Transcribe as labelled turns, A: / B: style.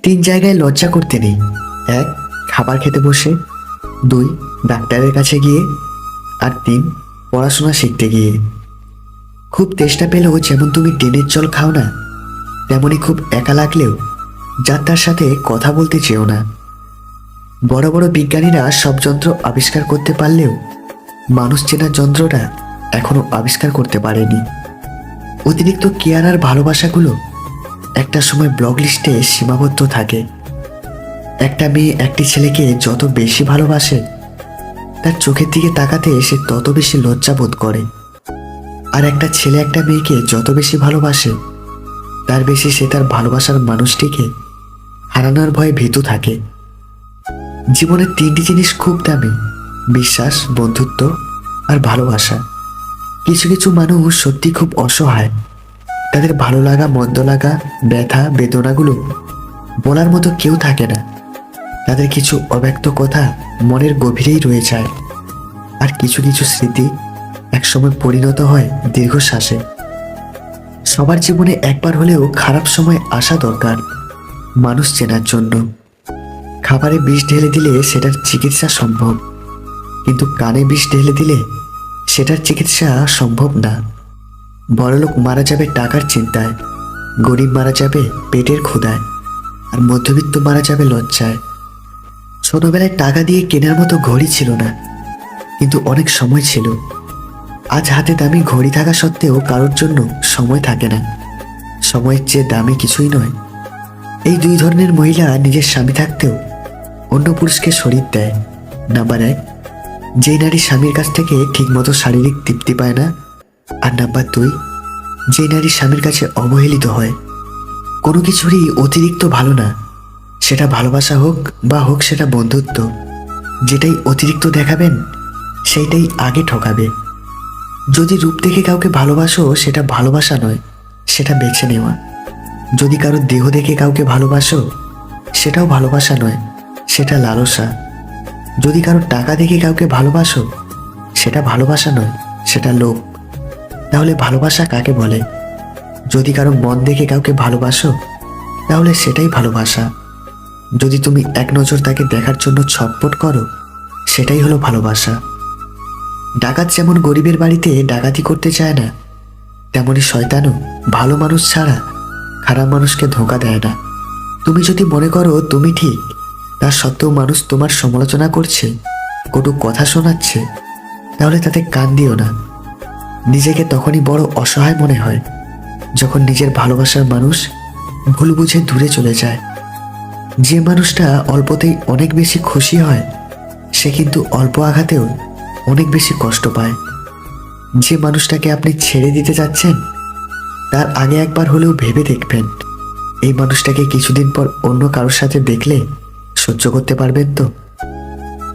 A: তিন জায়গায় লজ্জা করতে নেই। এক, খাবার খেতে বসে। দুই, ডাক্তারের কাছে গিয়ে। আর তিন, পড়াশোনা শিখতে গিয়ে। খুব তেষ্টা পেলেও যেমন তুমি ট্রেনের জল খাও না, তেমনি খুব একা লাগলেও যার তার সাথে কথা বলতে চেও না। বড় বড় বিজ্ঞানীরা সব যন্ত্র আবিষ্কার করতে পারলেও মানুষ চেনার যন্ত্রটা এখনো আবিষ্কার করতে পারেনি। অতিরিক্ত কেয়ার আর ভালোবাসাগুলো একটা সময় ব্লক লিস্টে সীমাবদ্ধ থাকে। একটা মেয়ে একটি ছেলেকে যত বেশি ভালোবাসে, তার চোখের দিকে তাকাতে সে তত বেশি লজ্জা বোধ করে। আর একটা ছেলে একটা মেয়েকে যত বেশি ভালোবাসে, তার বেশি সে তার ভালোবাসার মানুষটিকে হারানোর ভয়ে ভীতু থাকে। জীবনের তিনটি জিনিস খুব দামি: বিশ্বাস, বন্ধুত্ব আর ভালোবাসা। কিছু কিছু মানুষ সত্যি খুব অসহায়। তাদের ভালো লাগা, মন্দ লাগা, ব্যথা, বেদনাগুলো বলার মতো কেউ থাকে না। তাদের কিছু অব্যক্ত কথা মনের গভীরেই রয়ে যায়। আর কিছু কিছু স্মৃতি একসময় পরিণত হয় দীর্ঘশ্বাসে। সবার জীবনে একবার হলেও খারাপ সময় আসা দরকার মানুষ চেনার জন্য। খাবারে বিষ ঢেলে দিলে সেটার চিকিৎসা সম্ভব, কিন্তু কানে বিষ ঢেলে দিলে সেটার চিকিৎসা সম্ভব না। বড়লোক মারা যাবে টাকার চিন্তায়, গরিব মারা যাবে পেটের ক্ষুধায়, আর মধ্যবিত্ত মারা যাবে লজ্জায়। ছোটবেলায় টাকা দিয়ে কেনার মতো ঘড়ি ছিল না, কিন্তু অনেক সময় ছিল। আজ হাতে দামি ঘড়ি থাকা সত্ত্বেও কারোর জন্য সময় থাকে না। সময়ের চেয়ে দামি কিছুই নয়। এই দুই ধরনের মহিলা নিজের স্বামী থাকতেও অন্য পুরুষকে শরীর দেয়। নাম্বার এক, যেই নারী স্বামীর কাছ থেকে ঠিকমতো শারীরিক তৃপ্তি পায় না। আর নাম্বার দুই, যেই নারী স্বামীর কাছে অবহেলিত হয়। কোনো কিছুরই অতিরিক্ত ভালো না, সেটা ভালোবাসা হোক বা হোক সেটা বন্ধুত্ব। যেটাই অতিরিক্ত দেখাবেন সেইটাই আগে ঠকাবে। যদি রূপ দেখে কাউকে ভালোবাসো, সেটা ভালোবাসা নয়, সেটা বেছে নেওয়া। যদি কারো দেহ দেখে কাউকে ভালোবাসো, সেটাও ভালোবাসা নয়, সেটা লালসা। যদি কারো টাকা দেখে কাউকে ভালোবাসো, সেটা ভালোবাসা নয়, সেটা লোভ। তাহলে ভালোবাসা কাকে বলে? যদি কারো মন দেখে কাউকে ভালোবাসো, তাহলে সেটাই ভালোবাসা। যদি তুমি এক নজর তাকে দেখার জন্য ছটফট করো, সেটাই হলো ভালোবাসা। ডাকাত যেমন গরিবের বাড়িতে ডাকাতি করতে চায় না, তেমনি শয়তানও ভালো মানুষ ছাড়া খারাপ মানুষকে ধোঁকা দেয় না। তুমি যদি মনে করো তুমি ঠিক, তা সত্ত্বেও মানুষ তোমার সমালোচনা করছে, কটু কথা শোনাচ্ছে, তাহলে তাতে কান দিও না। নিজেকে তখনই বড় অসহায় মনে হয় যখন নিজের ভালোবাসার মানুষ ভুল বুঝে দূরে চলে যায়। যে মানুষটা অল্পতেই অনেক বেশি খুশি হয়, সে কিন্তু অল্প আঘাতেও অনেক বেশি কষ্ট পায়। যে মানুষটাকে আপনি ছেড়ে দিতে যাচ্ছেন, তার আগে একবার হলেও ভেবে দেখবেন, এই মানুষটাকে কিছুদিন পর অন্য কারোর সাথে দেখলে সহ্য করতে পারবেন তো?